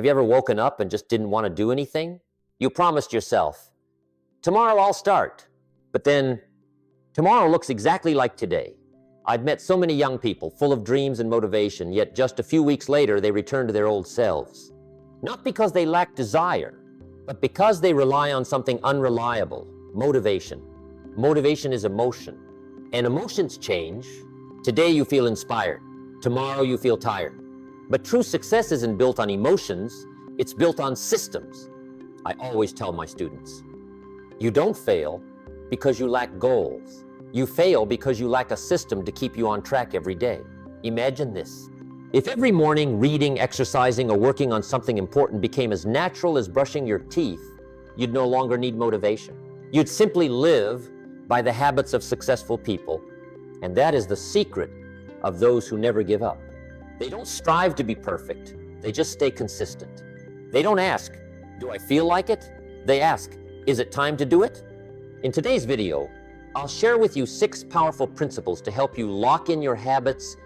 Have you ever woken up and just didn't want to do anything? You promised yourself, tomorrow I'll start. But then tomorrow looks exactly like today. I've met so many young people full of dreams and motivation, yet just a few weeks later they return to their old selves. Not because they lack desire, but because they rely on something unreliable, motivation. Motivation is emotion, and emotions change. Today you feel inspired, tomorrow you feel tired. But true success isn't built on emotions, it's built on systems. I always tell my students, you don't fail because you lack goals. You fail because you lack a system to keep you on track every day. Imagine this. If every morning reading, exercising, or working on something important became as natural as brushing your teeth, you'd no longer need motivation. You'd simply live by the habits of successful people, and that is the secret of those who never give up. They don't strive to be perfect, they just stay consistent. They don't ask, do I feel like it? They ask, is it time to do it? In today's video, I'll share with you 6 powerful principles to help you lock in your habits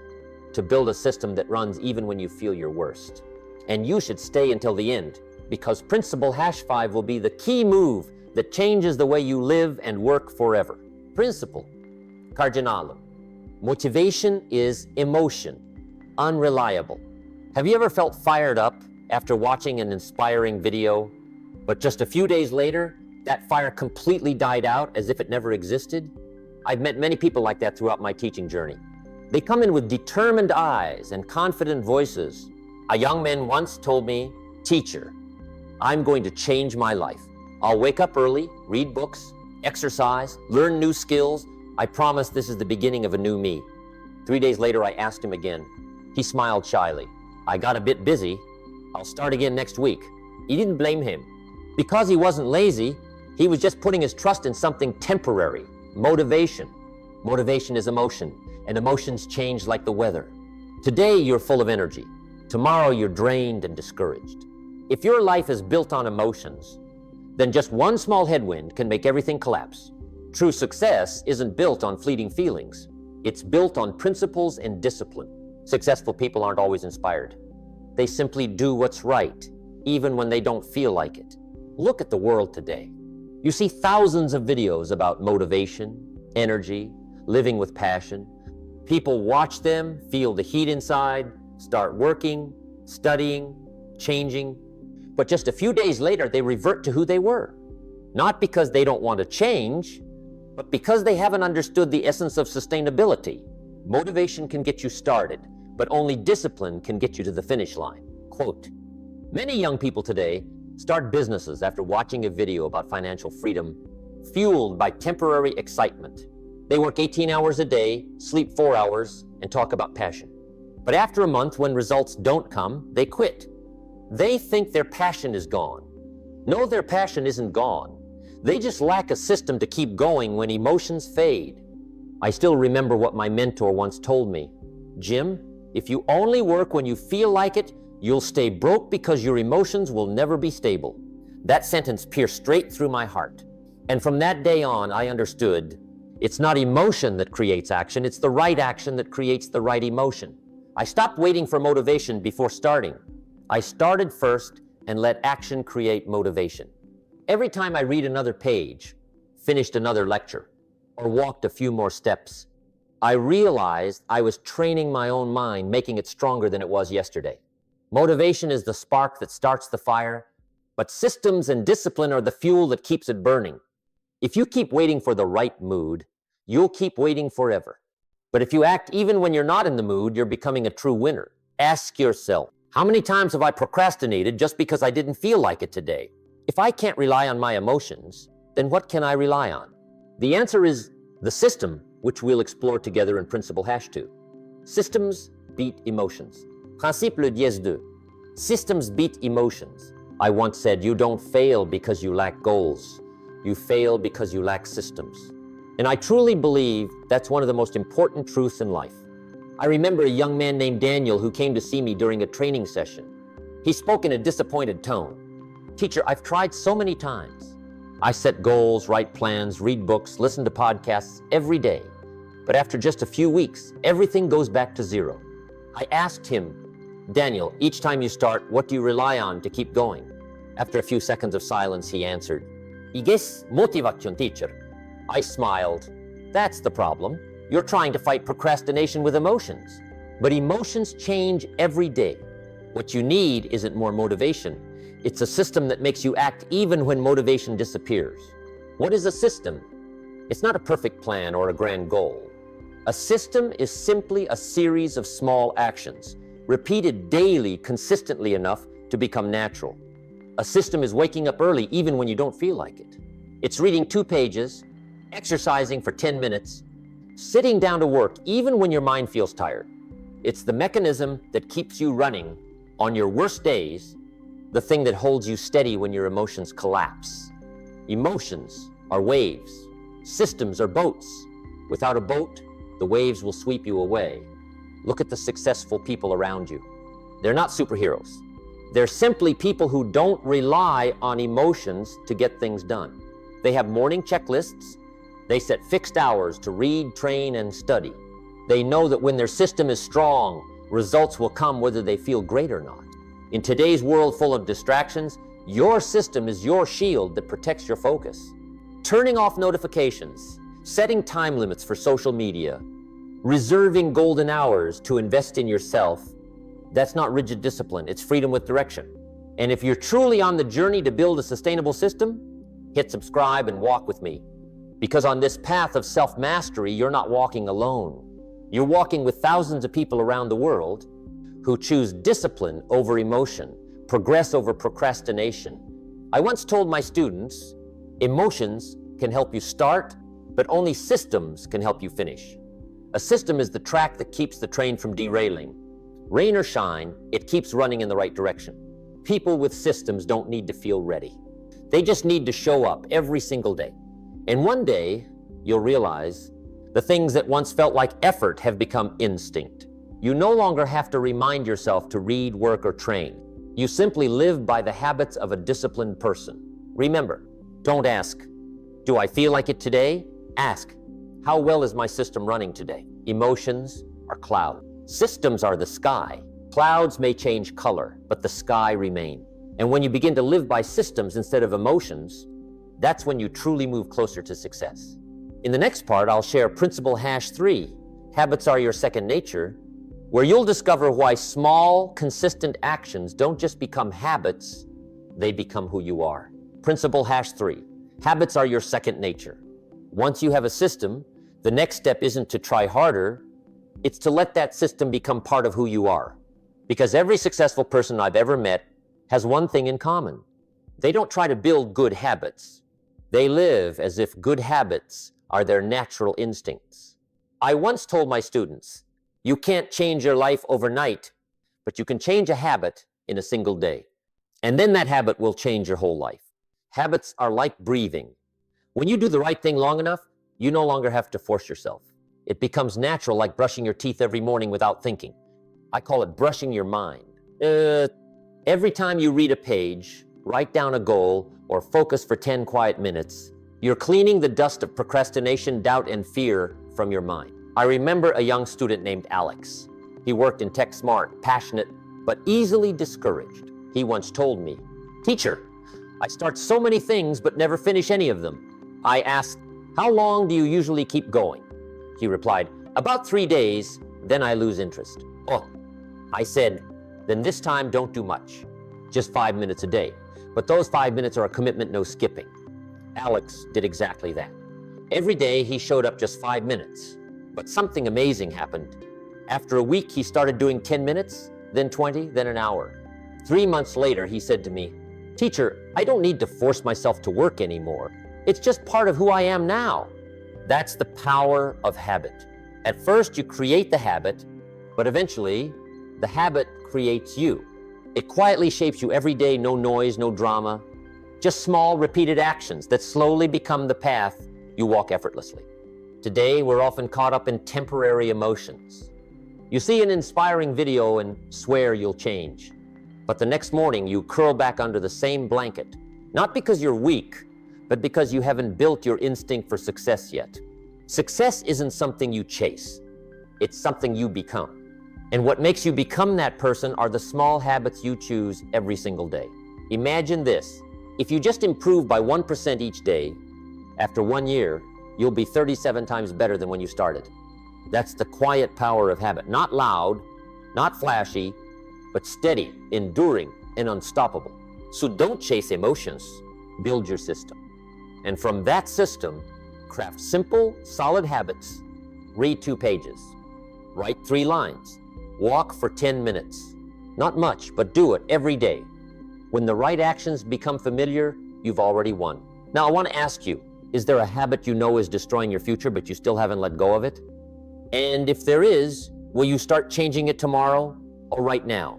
to build a system that runs even when you feel your worst. And you should stay until the end, because principle #5 will be the key move that changes the way you live and work forever. Principle cardinale. Motivation is emotion. Unreliable. Have you ever felt fired up after watching an inspiring video, but just a few days later, that fire completely died out as if it never existed? I've met many people like that throughout my teaching journey. They come in with determined eyes and confident voices. A young man once told me, "Teacher, I'm going to change my life. I'll wake up early, read books, exercise, learn new skills. I promise this is the beginning of a new me." 3 days later, I asked him again. He smiled shyly. "I got a bit busy. I'll start again next week." He didn't blame him. Because he wasn't lazy, he was just putting his trust in something temporary, motivation. Motivation is emotion, and emotions change like the weather. Today, you're full of energy. Tomorrow, you're drained and discouraged. If your life is built on emotions, then just one small headwind can make everything collapse. True success isn't built on fleeting feelings. It's built on principles and discipline. Successful people aren't always inspired. They simply do what's right, even when they don't feel like it. Look at the world today. You see thousands of videos about motivation, energy, living with passion. People watch them, feel the heat inside, start working, studying, changing. But just a few days later, they revert to who they were. Not because they don't want to change, but because they haven't understood the essence of sustainability. Motivation can get you started, but only discipline can get you to the finish line. Quote, many young people today start businesses after watching a video about financial freedom, fueled by temporary excitement. They work 18 hours a day, sleep 4 hours, and talk about passion. But after a month, when results don't come, they quit. They think their passion is gone. No, their passion isn't gone. They just lack a system to keep going when emotions fade. I still remember what my mentor once told me. "Jim, if you only work when you feel like it, you'll stay broke because your emotions will never be stable." That sentence pierced straight through my heart. And from that day on, I understood it's not emotion that creates action, it's the right action that creates the right emotion. I stopped waiting for motivation before starting. I started first and let action create motivation. Every time I read another page, finished another lecture, or walked a few more steps, I realized I was training my own mind, making it stronger than it was yesterday. Motivation is the spark that starts the fire, but systems and discipline are the fuel that keeps it burning. If you keep waiting for the right mood, you'll keep waiting forever. But if you act even when you're not in the mood, you're becoming a true winner. Ask yourself, how many times have I procrastinated just because I didn't feel like it today? If I can't rely on my emotions, then what can I rely on? The answer is the system, which we'll explore together in Principle #2. Systems beat emotions. Principe dièse 2. Systems beat emotions. I once said, you don't fail because you lack goals. You fail because you lack systems. And I truly believe that's one of the most important truths in life. I remember a young man named Daniel who came to see me during a training session. He spoke in a disappointed tone. "Teacher, I've tried so many times. I set goals, write plans, read books, listen to podcasts every day. But after just a few weeks, everything goes back to zero." I asked him, Daniel, each time you start, what do you rely on to keep going? After a few seconds of silence, he answered, I guess motivation, teacher. I smiled. That's the problem. You're trying to fight procrastination with emotions. But emotions change every day. What you need isn't more motivation. It's a system that makes you act even when motivation disappears. What is a system? It's not a perfect plan or a grand goal. A system is simply a series of small actions, repeated daily consistently enough to become natural. A system is waking up early even when you don't feel like it. It's reading 2 pages, exercising for 10 minutes, sitting down to work even when your mind feels tired. It's the mechanism that keeps you running on your worst days, the thing that holds you steady when your emotions collapse. Emotions are waves. Systems are boats. Without a boat, the waves will sweep you away. Look at the successful people around you. They're not superheroes. They're simply people who don't rely on emotions to get things done. They have morning checklists. They set fixed hours to read, train, and study. They know that when their system is strong, results will come whether they feel great or not. In today's world full of distractions, your system is your shield that protects your focus. Turning off notifications, setting time limits for social media, reserving golden hours to invest in yourself, that's not rigid discipline, it's freedom with direction. And if you're truly on the journey to build a sustainable system, hit subscribe and walk with me. Because on this path of self-mastery, you're not walking alone. You're walking with thousands of people around the world who choose discipline over emotion, progress over procrastination. I once told my students, emotions can help you start, but only systems can help you finish. A system is the track that keeps the train from derailing. Rain or shine, it keeps running in the right direction. People with systems don't need to feel ready. They just need to show up every single day. And one day, you'll realize the things that once felt like effort have become instinct. You no longer have to remind yourself to read, work, or train. You simply live by the habits of a disciplined person. Remember, don't ask, do I feel like it today? Ask, how well is my system running today? Emotions are clouds. Systems are the sky. Clouds may change color, but the sky remains. And when you begin to live by systems instead of emotions, that's when you truly move closer to success. In the next part, I'll share principle #3, habits are your second nature, where you'll discover why small, consistent actions don't just become habits, they become who you are. Principle #3, habits are your second nature. Once you have a system, the next step isn't to try harder, it's to let that system become part of who you are. Because every successful person I've ever met has one thing in common. They don't try to build good habits. They live as if good habits are their natural instincts. I once told my students, you can't change your life overnight, but you can change a habit in a single day. And then that habit will change your whole life. Habits are like breathing. When you do the right thing long enough, you no longer have to force yourself. It becomes natural, like brushing your teeth every morning without thinking. I call it brushing your mind. Every time you read a page, write down a goal, or focus for 10 quiet minutes, you're cleaning the dust of procrastination, doubt, and fear from your mind. I remember a young student named Alex. He worked in tech smart, passionate, but easily discouraged. He once told me, "Teacher, I start so many things but never finish any of them." I asked, "How long do you usually keep going?" He replied, "About 3 days, then I lose interest." Oh, I said, "Then this time don't do much, just 5 minutes a day. But those 5 minutes are a commitment, no skipping." Alex did exactly that. Every day he showed up just 5 minutes, but something amazing happened. After a week, he started doing 10 minutes, then 20, then an hour. 3 months later, he said to me, "Teacher, I don't need to force myself to work anymore. It's just part of who I am now." That's the power of habit. At first, you create the habit, but eventually, the habit creates you. It quietly shapes you every day, no noise, no drama, just small, repeated actions that slowly become the path you walk effortlessly. Today, we're often caught up in temporary emotions. You see an inspiring video and swear you'll change, but the next morning you curl back under the same blanket, not because you're weak, but because you haven't built your instinct for success yet. Success isn't something you chase, it's something you become. And what makes you become that person are the small habits you choose every single day. Imagine this. If you just improve by 1% each day, after 1 year, you'll be 37 times better than when you started. That's the quiet power of habit. Not loud, not flashy, but steady, enduring, and unstoppable. So don't chase emotions, build your system. And from that system, craft simple, solid habits. Read 2 pages, write 3 lines, walk for 10 minutes. Not much, but do it every day. When the right actions become familiar, you've already won. Now I want to ask you, is there a habit you know is destroying your future, but you still haven't let go of it? And if there is, will you start changing it tomorrow or right now?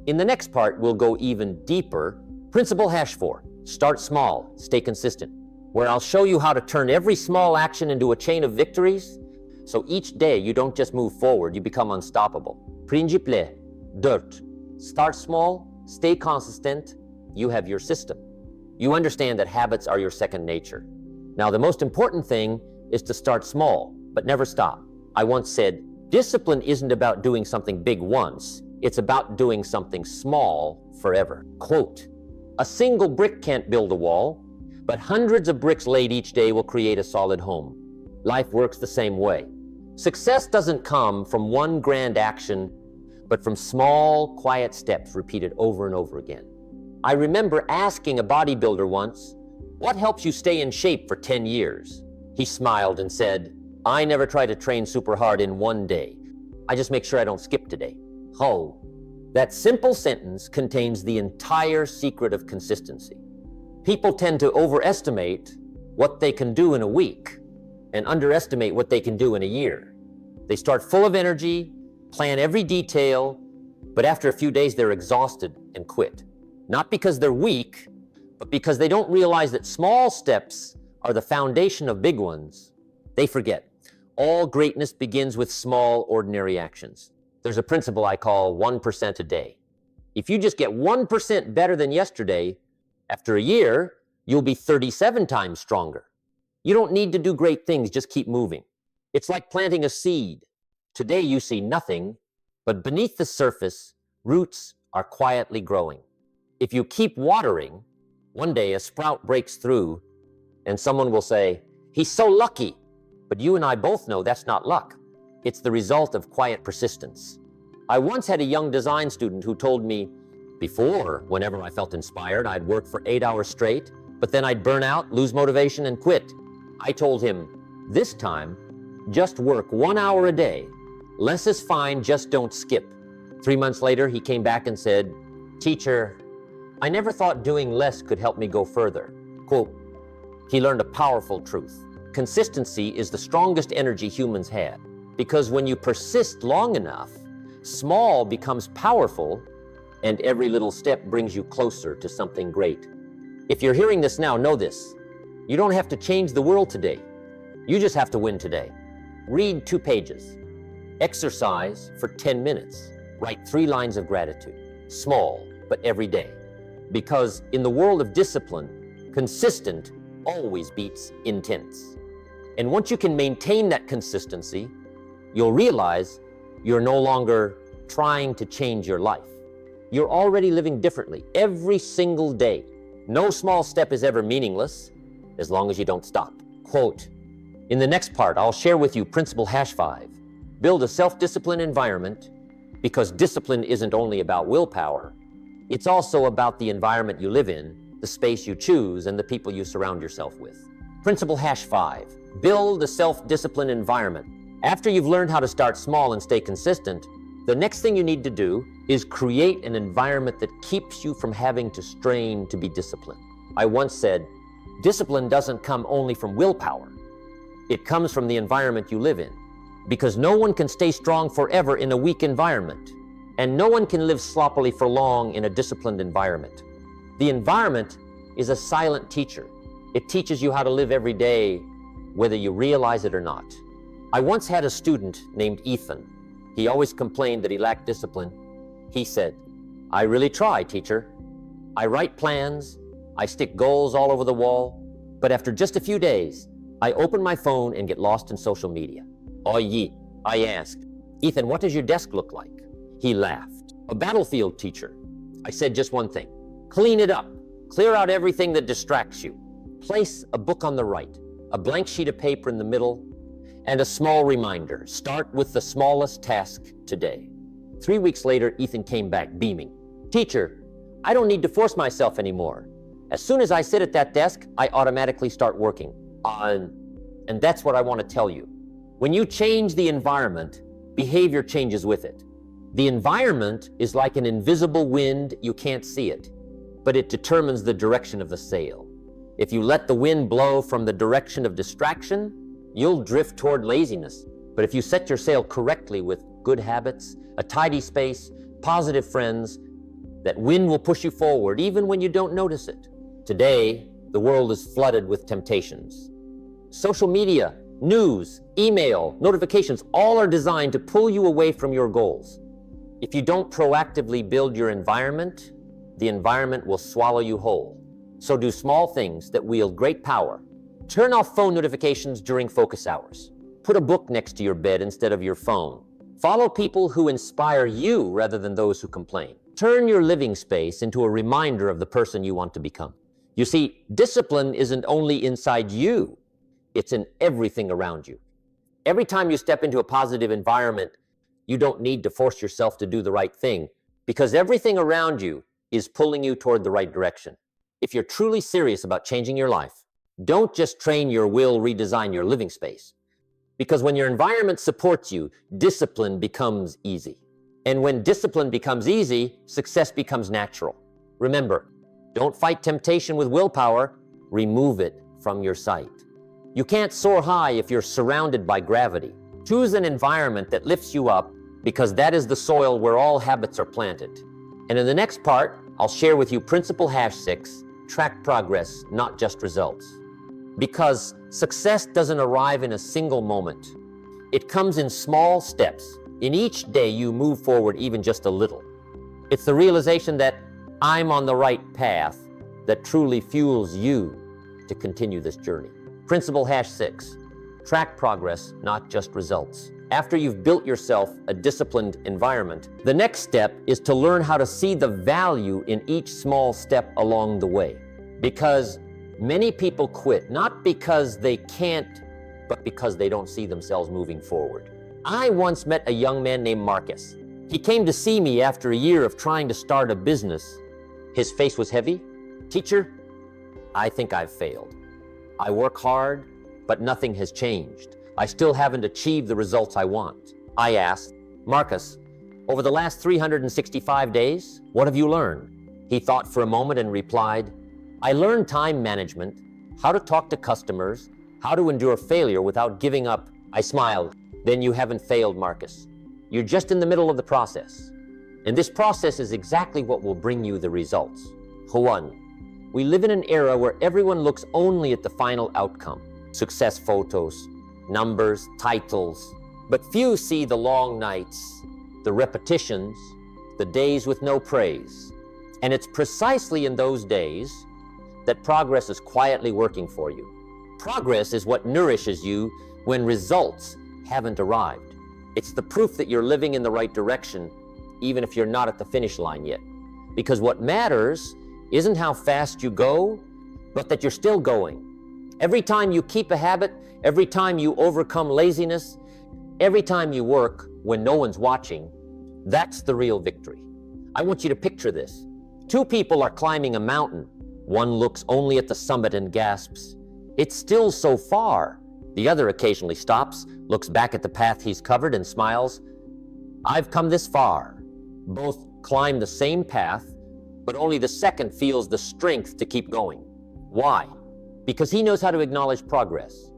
In the next part, we'll go even deeper. Principle #4, start small, stay consistent, where I'll show you how to turn every small action into a chain of victories. So each day you don't just move forward, you become unstoppable. Principle 4, start small, stay consistent, you have your system. You understand that habits are your second nature. Now the most important thing is to start small, but never stop. I once said, discipline isn't about doing something big once, it's about doing something small forever. Quote, a single brick can't build a wall, but hundreds of bricks laid each day will create a solid home. Life works the same way. Success doesn't come from one grand action, but from small, quiet steps repeated over and over again. I remember asking a bodybuilder once, what helps you stay in shape for 10 years? He smiled and said, I never try to train super hard in 1 day. I just make sure I don't skip today. Oh, that simple sentence contains the entire secret of consistency. People tend to overestimate what they can do in a week and underestimate what they can do in a year. They start full of energy, plan every detail, but after a few days they're exhausted and quit. Not because they're weak, but because they don't realize that small steps are the foundation of big ones. They forget. All greatness begins with small, ordinary actions. There's a principle I call 1% a day. If you just get 1% better than yesterday, after a year, you'll be 37 times stronger. You don't need to do great things, just keep moving. It's like planting a seed. Today you see nothing, but beneath the surface, roots are quietly growing. If you keep watering, one day a sprout breaks through and someone will say, he's so lucky. But you and I both know that's not luck. It's the result of quiet persistence. I once had a young design student who told me, before, whenever I felt inspired, I'd work for 8 hours straight, but then I'd burn out, lose motivation, and quit. I told him, this time, just work 1 hour a day. Less is fine, just don't skip. 3 months later, he came back and said, teacher, I never thought doing less could help me go further. Quote, he learned a powerful truth. Consistency is the strongest energy humans have, because when you persist long enough, small becomes powerful, and every little step brings you closer to something great. If you're hearing this now, know this. You don't have to change the world today. You just have to win today. Read 2 pages. Exercise for 10 minutes. Write 3 lines of gratitude. Small, but every day. Because in the world of discipline, consistent always beats intense. And once you can maintain that consistency, you'll realize you're no longer trying to change your life. You're already living differently every single day. No small step is ever meaningless as long as you don't stop. Quote, in the next part, I'll share with you principle #5. Build a self-disciplined environment, because discipline isn't only about willpower. It's also about the environment you live in, the space you choose, and the people you surround yourself with. Principle #5. Build a self-disciplined environment. After you've learned how to start small and stay consistent, the next thing you need to do is create an environment that keeps you from having to strain to be disciplined. I once said, discipline doesn't come only from willpower. It comes from the environment you live in, because no one can stay strong forever in a weak environment, and no one can live sloppily for long in a disciplined environment. The environment is a silent teacher. It teaches you how to live every day, whether you realize it or not. I once had a student named Ethan. He always complained that he lacked discipline. He said, I really try, teacher. I write plans, I stick goals all over the wall, but after just a few days, I open my phone and get lost in social media. I asked, Ethan, what does your desk look like? He laughed. A battlefield teacher. I said just one thing. Clean it up. Clear out everything that distracts you. Place a book on the right, a blank sheet of paper in the middle, and a small reminder. Start with the smallest task today. 3 weeks later, Ethan came back beaming. Teacher, I don't need to force myself anymore. As soon as I sit at that desk, I automatically start working. And that's what I want to tell you. When you change the environment, behavior changes with it. The environment is like an invisible wind, you can't see it, but it determines the direction of the sail. If you let the wind blow from the direction of distraction, you'll drift toward laziness. But if you set your sail correctly with good habits, a tidy space, positive friends, that wind will push you forward even when you don't notice it. Today, the world is flooded with temptations. Social media, news, email, notifications, all are designed to pull you away from your goals. If you don't proactively build your environment, the environment will swallow you whole. So do small things that wield great power. Turn off phone notifications during focus hours. Put a book next to your bed instead of your phone. Follow people who inspire you rather than those who complain. Turn your living space into a reminder of the person you want to become. You see, discipline isn't only inside you, it's in everything around you. Every time you step into a positive environment, you don't need to force yourself to do the right thing because everything around you is pulling you toward the right direction. If you're truly serious about changing your life, don't just train your will, redesign your living space. Because when your environment supports you, discipline becomes easy. And when discipline becomes easy, success becomes natural. Remember, don't fight temptation with willpower, remove it from your sight. You can't soar high if you're surrounded by gravity. Choose an environment that lifts you up because that is the soil where all habits are planted. And in the next part, I'll share with you principle #6, track progress, not just results. Because success doesn't arrive in a single moment. It comes in small steps. In each day, you move forward even just a little. It's the realization that I'm on the right path that truly fuels you to continue this journey. Principle #6, track progress, not just results. After you've built yourself a disciplined environment, the next step is to learn how to see the value in each small step along the way. Because many people quit, not because they can't, but because they don't see themselves moving forward. I once met a young man named Marcus. He came to see me after a year of trying to start a business. His face was heavy. Teacher, I think I've failed. I work hard, but nothing has changed. I still haven't achieved the results I want. I asked, Marcus, over the last 365 days, what have you learned? He thought for a moment and replied, I learned time management, how to talk to customers, how to endure failure without giving up. I smiled. Then you haven't failed, Marcus. You're just in the middle of the process. And this process is exactly what will bring you the results. 1. We live in an era where everyone looks only at the final outcome. Success photos, numbers, titles. But few see the long nights, the repetitions, the days with no praise. And it's precisely in those days that progress is quietly working for you. Progress is what nourishes you when results haven't arrived. It's the proof that you're living in the right direction, even if you're not at the finish line yet. Because what matters isn't how fast you go, but that you're still going. Every time you keep a habit, every time you overcome laziness, every time you work when no one's watching, that's the real victory. I want you to picture this. Two people are climbing a mountain. One looks only at the summit and gasps, "It's still so far." The other occasionally stops, looks back at the path he's covered and smiles. I've come this far. Both climb the same path, but only the second feels the strength to keep going. Why? Because he knows how to acknowledge progress.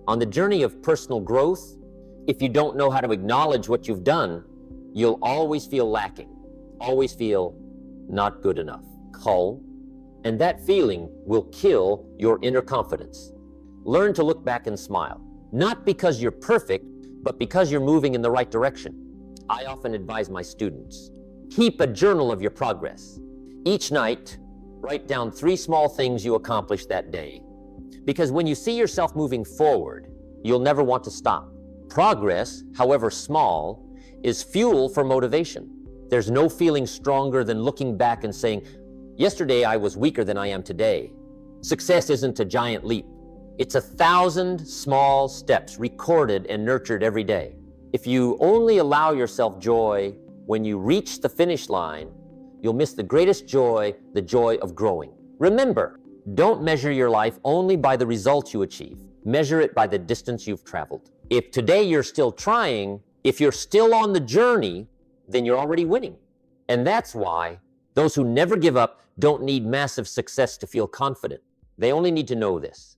On the journey of personal growth, if you don't know how to acknowledge what you've done, you'll always feel lacking, always feel not good enough, cull, and that feeling will kill your inner confidence. Learn to look back and smile, not because you're perfect, but because you're moving in the right direction. I often advise my students, keep a journal of your progress. Each night, write down 3 small things you accomplished that day. Because when you see yourself moving forward, you'll never want to stop. Progress, however small, is fuel for motivation. There's no feeling stronger than looking back and saying, yesterday I was weaker than I am today. Success isn't a giant leap. It's 1,000 small steps recorded and nurtured every day. If you only allow yourself joy when you reach the finish line, you'll miss the greatest joy, the joy of growing. Remember, don't measure your life only by the results you achieve. Measure it by the distance you've traveled. If today you're still trying, if you're still on the journey, then you're already winning. And that's why those who never give up don't need massive success to feel confident. They only need to know this.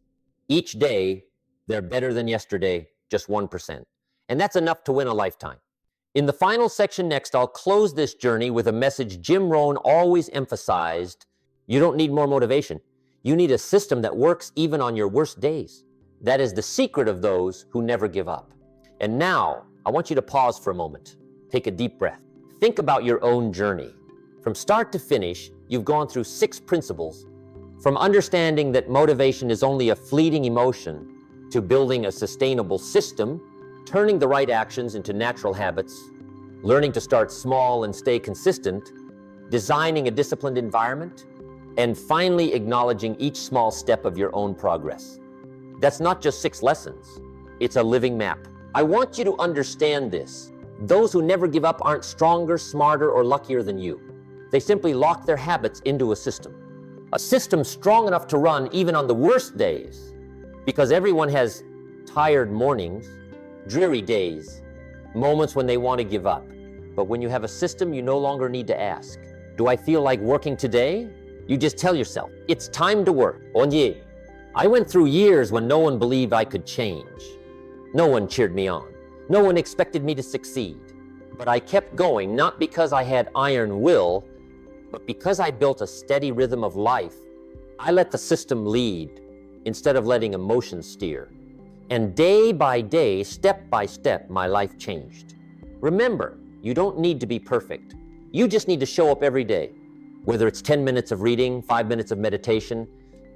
Each day, they're better than yesterday, just 1%. And that's enough to win a lifetime. In the final section next, I'll close this journey with a message Jim Rohn always emphasized. You don't need more motivation. You need a system that works even on your worst days. That is the secret of those who never give up. And now, I want you to pause for a moment. Take a deep breath. Think about your own journey. From start to finish, you've gone through 6 principles. From understanding that motivation is only a fleeting emotion, to building a sustainable system, turning the right actions into natural habits, learning to start small and stay consistent, designing a disciplined environment, and finally acknowledging each small step of your own progress. That's not just 6 lessons. It's a living map. I want you to understand this. Those who never give up aren't stronger, smarter, or luckier than you. They simply lock their habits into a system. A system strong enough to run even on the worst days, because everyone has tired mornings, dreary days, moments when they want to give up. But when you have a system, you no longer need to ask, do I feel like working today? You just tell yourself, it's time to work. Onye, I went through years when no one believed I could change. No one cheered me on. No one expected me to succeed. But I kept going, not because I had iron will, but because I built a steady rhythm of life. I let the system lead instead of letting emotions steer. And day by day, step by step, my life changed. Remember, you don't need to be perfect. You just need to show up every day. Whether it's 10 minutes of reading, 5 minutes of meditation,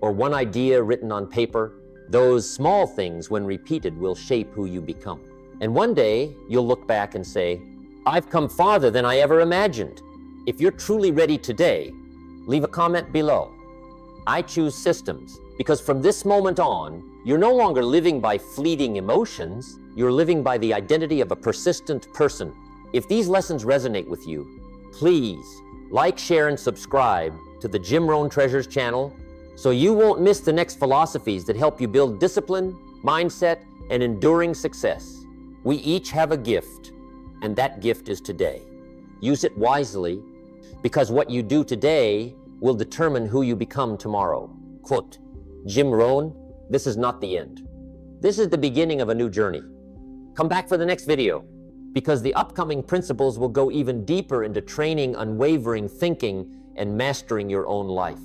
or one idea written on paper, those small things, when repeated, will shape who you become. And one day, you'll look back and say, I've come farther than I ever imagined. If you're truly ready today, leave a comment below. I choose systems because from this moment on, you're no longer living by fleeting emotions. You're living by the identity of a persistent person. If these lessons resonate with you, please like, share, and subscribe to the Rohn Treasures channel so you won't miss the next philosophies that help you build discipline, mindset, and enduring success. We each have a gift, and that gift is today. Use it wisely, because what you do today will determine who you become tomorrow. Quote, Jim Rohn, this is not the end. This is the beginning of a new journey. Come back for the next video, because the upcoming principles will go even deeper into training unwavering thinking and mastering your own life.